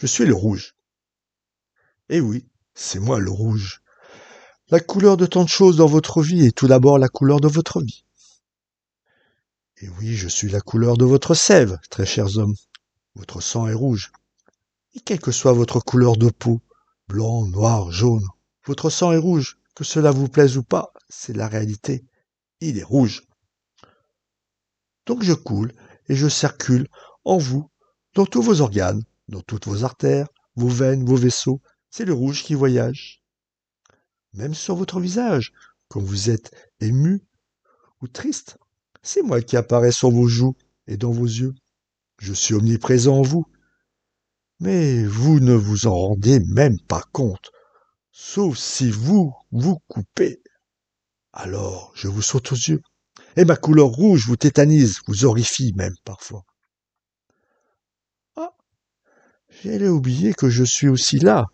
je suis le rouge. Eh oui, c'est moi le rouge. La couleur de tant de choses dans votre vie est tout d'abord la couleur de votre vie. Et oui, je suis la couleur de votre sève, très chers hommes. Votre sang est rouge. Et quelle que soit votre couleur de peau, blanc, noir, jaune, votre sang est rouge. Que cela vous plaise ou pas, c'est la réalité. Il est rouge. Donc je coule et je circule en vous, dans tous vos organes, dans toutes vos artères, vos veines, vos vaisseaux. C'est le rouge qui voyage. Même sur votre visage, quand vous êtes ému ou triste, c'est moi qui apparaît sur vos joues et dans vos yeux. Je suis omniprésent en vous. Mais vous ne vous en rendez même pas compte, sauf si vous vous coupez. Alors je vous saute aux yeux, et ma couleur rouge vous tétanise, vous horrifie même parfois. Ah, j'allais oublier que je suis aussi là,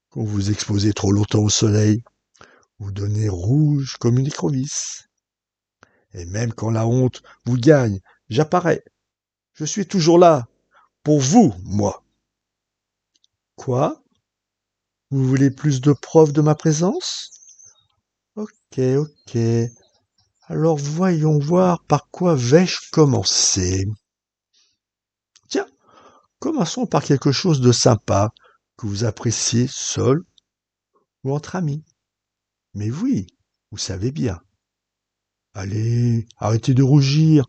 quand vous exposez trop longtemps au soleil, vous devenez rouge comme une écrevisse. Et même quand la honte vous gagne, j'apparais. Je suis toujours là, pour vous, moi. Quoi? Vous voulez plus de preuves de ma présence? Ok. Alors voyons voir par quoi vais-je commencer. Tiens, commençons par quelque chose de sympa que vous appréciez seul ou entre amis. Mais oui, vous savez bien. Allez, arrêtez de rougir,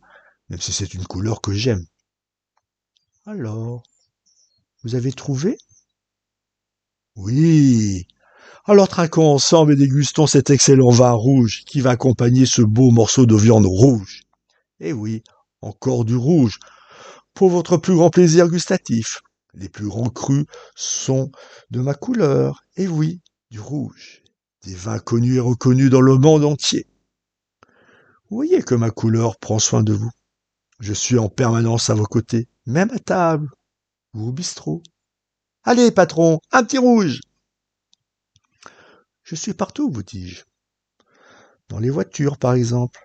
même si c'est une couleur que j'aime. Alors, vous avez trouvé? Oui. Alors trinquons ensemble et dégustons cet excellent vin rouge qui va accompagner ce beau morceau de viande rouge. Eh oui, encore du rouge, pour votre plus grand plaisir gustatif. Les plus grands crus sont de ma couleur, et oui, du rouge. Des vins connus et reconnus dans le monde entier. Vous voyez que ma couleur prend soin de vous. Je suis en permanence à vos côtés, même à table ou au bistrot. Allez, patron, un petit rouge! Je suis partout, vous dis-je. Dans les voitures, par exemple.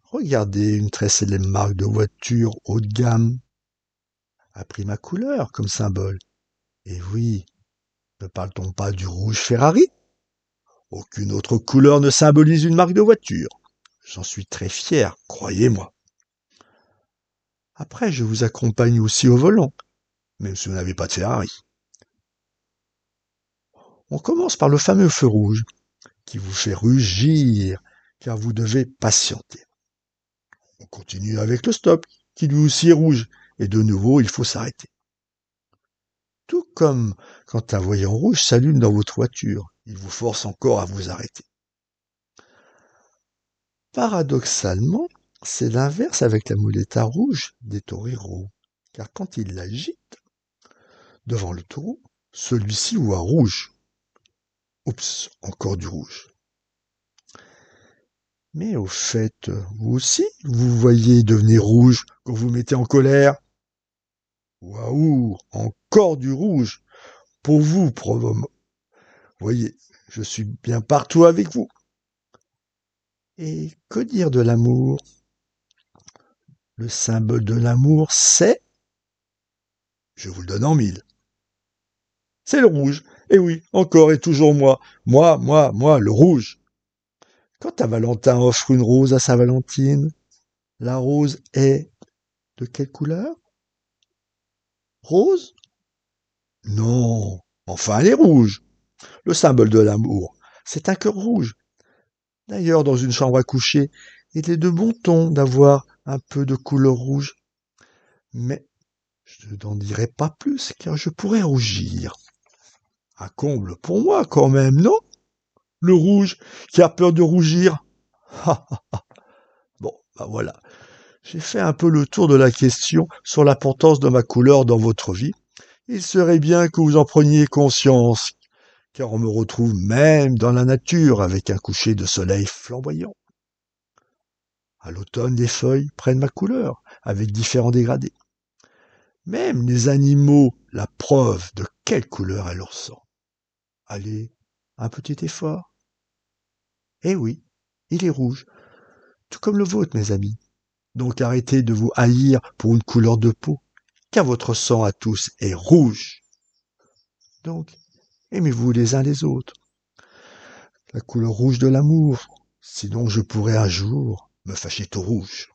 Regardez une très célèbre marque de voitures haut de gamme a pris ma couleur comme symbole. Et oui, ne parle-t-on pas du rouge Ferrari? Aucune autre couleur ne symbolise une marque de voiture. J'en suis très fier, croyez-moi. Après, je vous accompagne aussi au volant, même si vous n'avez pas de Ferrari. On commence par le fameux feu rouge, qui vous fait rugir, car vous devez patienter. On continue avec le stop, qui lui aussi est rouge, et de nouveau, il faut s'arrêter. Tout comme quand un voyant rouge s'allume dans votre voiture, il vous force encore à vous arrêter. Paradoxalement, c'est l'inverse avec la muleta rouge des toreros, car quand il l'agite devant le taureau, celui-ci voit rouge. Oups, encore du rouge. Mais au fait, vous aussi, vous voyez devenir rouge quand vous mettez en colère. Waouh, encore du rouge. Pour vous, probablement. Voyez, je suis bien partout avec vous. Et que dire de l'amour? Le symbole de l'amour, c'est, je vous le donne en mille, c'est le rouge. Et oui, encore et toujours moi. Moi, le rouge. Quand un Valentin offre une rose à sa Valentine, la rose est de quelle couleur? Rose? Non, enfin elle est rouge. Le symbole de l'amour, c'est un cœur rouge. D'ailleurs, dans une chambre à coucher, il est de bon ton d'avoir un peu de couleur rouge. Mais je n'en dirai pas plus, car je pourrais rougir. Un comble pour moi, quand même, non? Le rouge, qui a peur de rougir. Bon, ben voilà. J'ai fait un peu le tour de la question sur l'importance de ma couleur dans votre vie. Il serait bien que vous en preniez conscience, car on me retrouve même dans la nature avec un coucher de soleil flamboyant. À l'automne, les feuilles prennent ma couleur, avec différents dégradés. Même les animaux, la preuve de quelle couleur est leur sang. Allez, un petit effort. Eh oui, il est rouge, tout comme le vôtre, mes amis. Donc arrêtez de vous haïr pour une couleur de peau. car votre sang à tous est rouge. Donc, aimez-vous les uns les autres. La couleur rouge de l'amour, sinon je pourrais un jour me fâcher tout rouge.